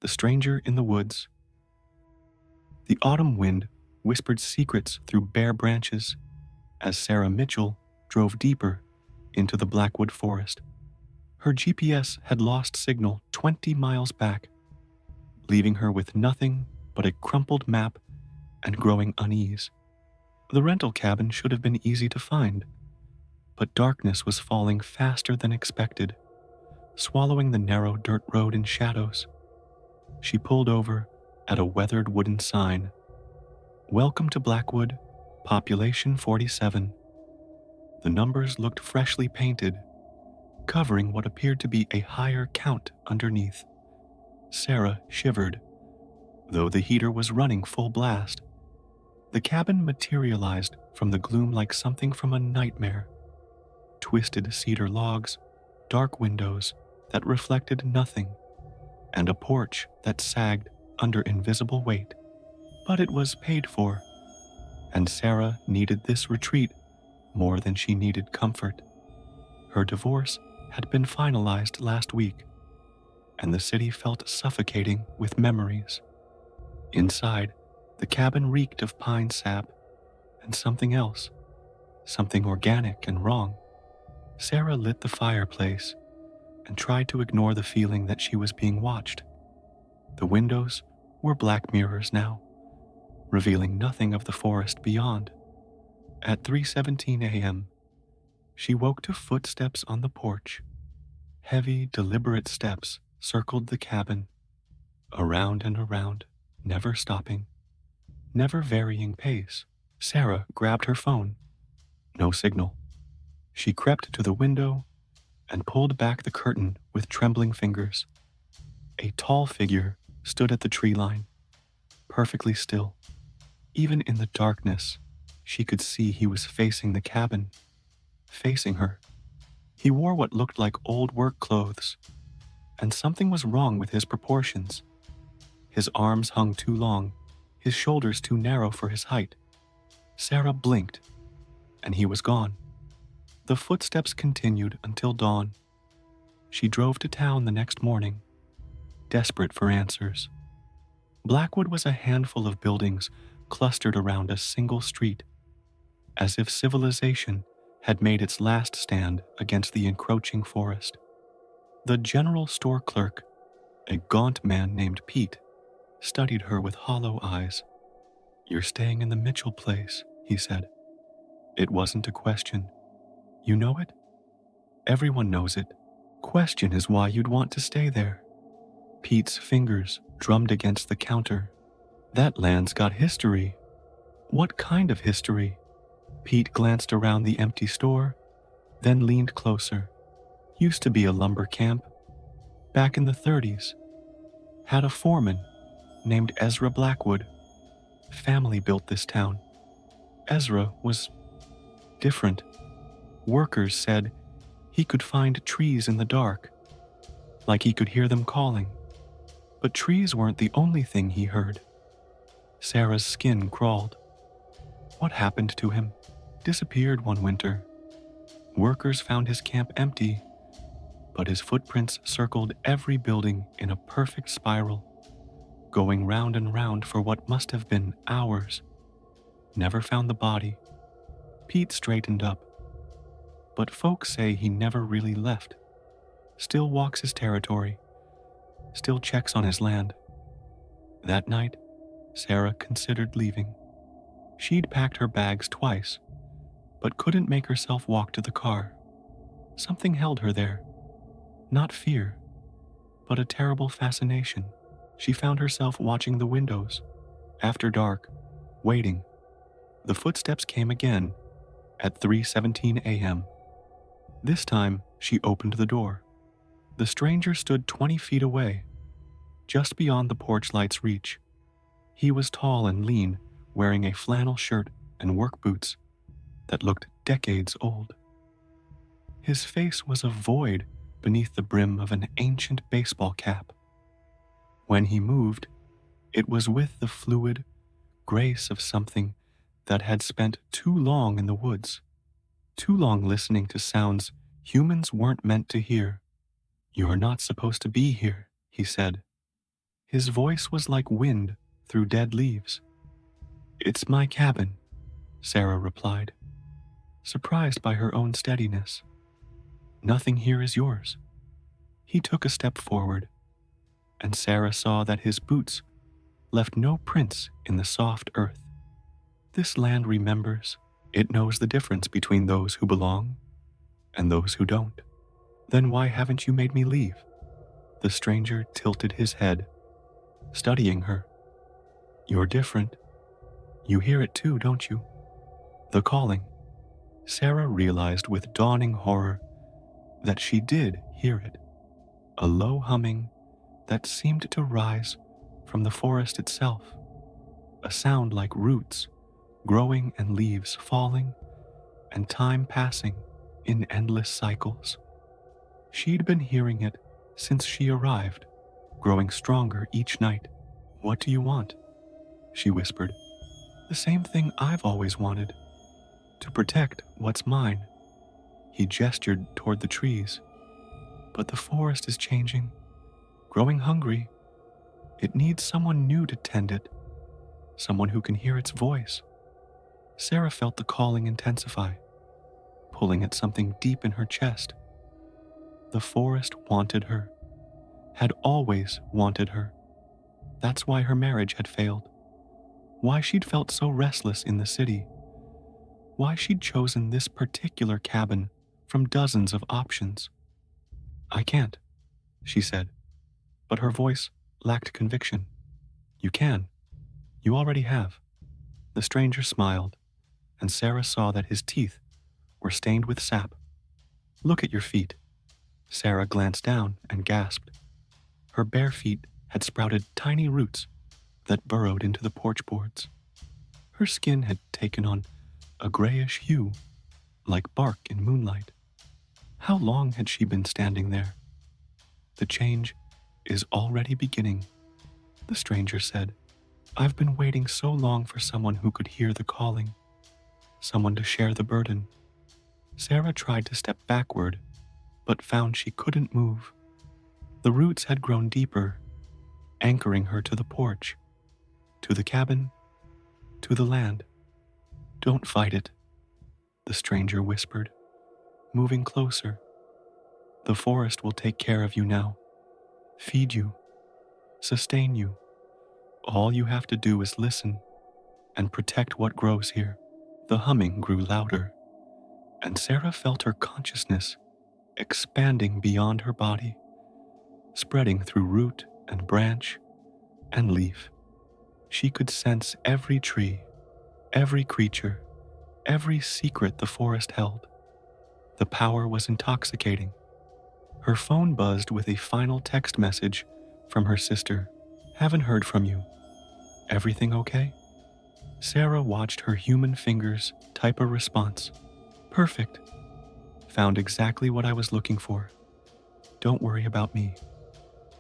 The Stranger in the Woods. The autumn wind whispered secrets through bare branches as Sarah Mitchell drove deeper into the Blackwood Forest. Her GPS had lost signal 20 miles back, leaving her with nothing but a crumpled map and growing unease. The rental cabin should have been easy to find, but darkness was falling faster than expected, swallowing the narrow dirt road in shadows. She pulled over at a weathered wooden sign. "Welcome to Blackwood, population 47. The numbers looked freshly painted, covering what appeared to be a higher count underneath. Sarah shivered, though the heater was running full blast. The cabin materialized from the gloom like something from a nightmare. Twisted cedar logs, dark windows that reflected nothing, and a porch that sagged under invisible weight. But it was paid for, and Sarah needed this retreat more than she needed comfort. Her divorce had been finalized last week, and the city felt suffocating with memories. Inside, the cabin reeked of pine sap and something else, something organic and wrong. Sarah lit the fireplace and tried to ignore the feeling that she was being watched. The windows were black mirrors now, revealing nothing of the forest beyond. At 3:17 a.m., she woke to footsteps on the porch. Heavy, deliberate steps circled the cabin, around and around, never stopping, never varying pace. Sarah grabbed her phone. No signal. She crept to the window and pulled back the curtain with trembling fingers. A tall figure stood at the tree line, perfectly still. Even in the darkness, she could see he was facing the cabin, facing her. He wore what looked like old work clothes, and something was wrong with his proportions. His arms hung too long, his shoulders too narrow for his height. Sarah blinked, and he was gone. The footsteps continued until dawn. She drove to town the next morning, desperate for answers. Blackwood was a handful of buildings clustered around a single street, as if civilization had made its last stand against the encroaching forest. The general store clerk, a gaunt man named Pete, studied her with hollow eyes. "You're staying in the Mitchell place," he said. It wasn't a question. "You know it?" "Everyone knows it. Question is why you'd want to stay there." Pete's fingers drummed against the counter. "That land's got history." "What kind of history?" Pete glanced around the empty store, then leaned closer. "Used to be a lumber camp. Back in the 30s. Had a foreman named Ezra Blackwood. Family built this town. Ezra was different. Workers said he could find trees in the dark, like he could hear them calling. But trees weren't the only thing he heard." Sarah's skin crawled. "What happened to him?" "Disappeared one winter. Workers found his camp empty, but his footprints circled every building in a perfect spiral, going round and round for what must have been hours. Never found the body." Pete straightened up. "But folks say he never really left. Still walks his territory. Still checks on his land." That night, Sarah considered leaving. She'd packed her bags twice, but couldn't make herself walk to the car. Something held her there. Not fear, but a terrible fascination. She found herself watching the windows, after dark, waiting. The footsteps came again, at 3:17 a.m. This time, she opened the door. The stranger stood 20 feet away, just beyond the porch light's reach. He was tall and lean, wearing a flannel shirt and work boots that looked decades old. His face was a void beneath the brim of an ancient baseball cap. When he moved, it was with the fluid grace of something that had spent too long in the woods, too long listening to sounds humans weren't meant to hear. "You're not supposed to be here," he said. His voice was like wind through dead leaves. "It's my cabin," Sarah replied, surprised by her own steadiness. "Nothing here is yours." He took a step forward, and Sarah saw that his boots left no prints in the soft earth. "This land remembers. It knows the difference between those who belong and those who don't." "Then why haven't you made me leave?" The stranger tilted his head, studying her. "You're different. You hear it too, don't you? The calling." Sarah realized with dawning horror that she did hear it, a low humming that seemed to rise from the forest itself, a sound like roots growing and leaves falling and time passing in endless cycles. She'd been hearing it since she arrived, growing stronger each night. "What do you want?" she whispered. "The same thing I've always wanted, to protect what's mine." He gestured toward the trees. "But the forest is changing, growing hungry. It needs someone new to tend it, someone who can hear its voice." Sarah felt the calling intensify, pulling at something deep in her chest. The forest wanted her, had always wanted her. That's why her marriage had failed, why she'd felt so restless in the city, why she'd chosen this particular cabin from dozens of options. "I can't," she said, but her voice lacked conviction. "You can. You already have." The stranger smiled, and Sarah saw that his teeth were stained with sap. "Look at your feet." Sarah glanced down and gasped. Her bare feet had sprouted tiny roots that burrowed into the porch boards. Her skin had taken on a grayish hue, like bark in moonlight. How long had she been standing there? "The change is already beginning," the stranger said. "I've been waiting so long for someone who could hear the calling, someone to share the burden." Sarah tried to step backward, but found she couldn't move. The roots had grown deeper, anchoring her to the porch, to the cabin, to the land. "Don't fight it," the stranger whispered, moving closer. "The forest will take care of you now, feed you, sustain you. All you have to do is listen and protect what grows here." The humming grew louder, and Sarah felt her consciousness expanding beyond her body, spreading through root and branch and leaf. She could sense every tree, every creature, every secret the forest held. The power was intoxicating. Her phone buzzed with a final text message from her sister. "Haven't heard from you. Everything okay?" Sarah watched her human fingers type a response. "Perfect. Found exactly what I was looking for. Don't worry about me."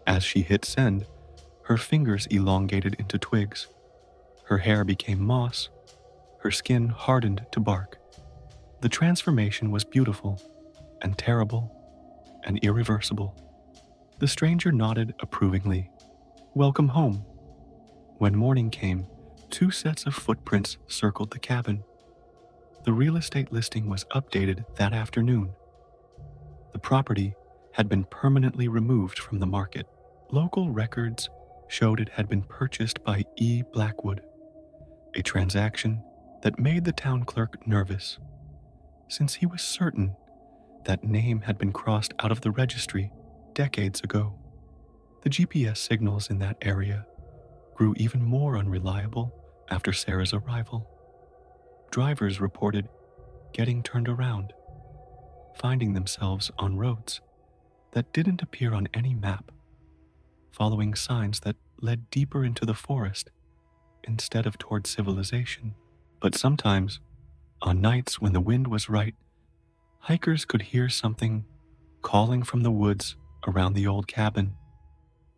As she hit send, her fingers elongated into twigs. Her hair became moss. Her skin hardened to bark. The transformation was beautiful and terrible and irreversible. The stranger nodded approvingly. "Welcome home." When morning came, 2 sets of footprints circled the cabin. The real estate listing was updated that afternoon. The property had been permanently removed from the market. Local records showed it had been purchased by E. Blackwood, a transaction that made the town clerk nervous, since he was certain that name had been crossed out of the registry decades ago. The GPS signals in that area grew even more unreliable after Sarah's arrival. Drivers reported getting turned around, finding themselves on roads that didn't appear on any map, following signs that led deeper into the forest instead of toward civilization. But sometimes, on nights when the wind was right, hikers could hear something calling from the woods around the old cabin,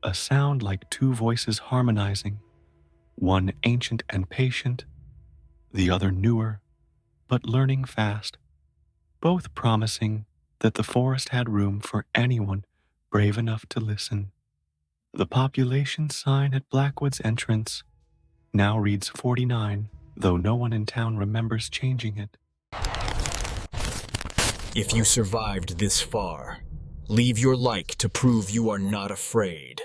a sound like 2 voices harmonizing, one ancient and patient, the other newer, but learning fast, both promising that the forest had room for anyone brave enough to listen. The population sign at Blackwood's entrance now reads 49, though no one in town remembers changing it. If you survived this far, leave your like to prove you are not afraid.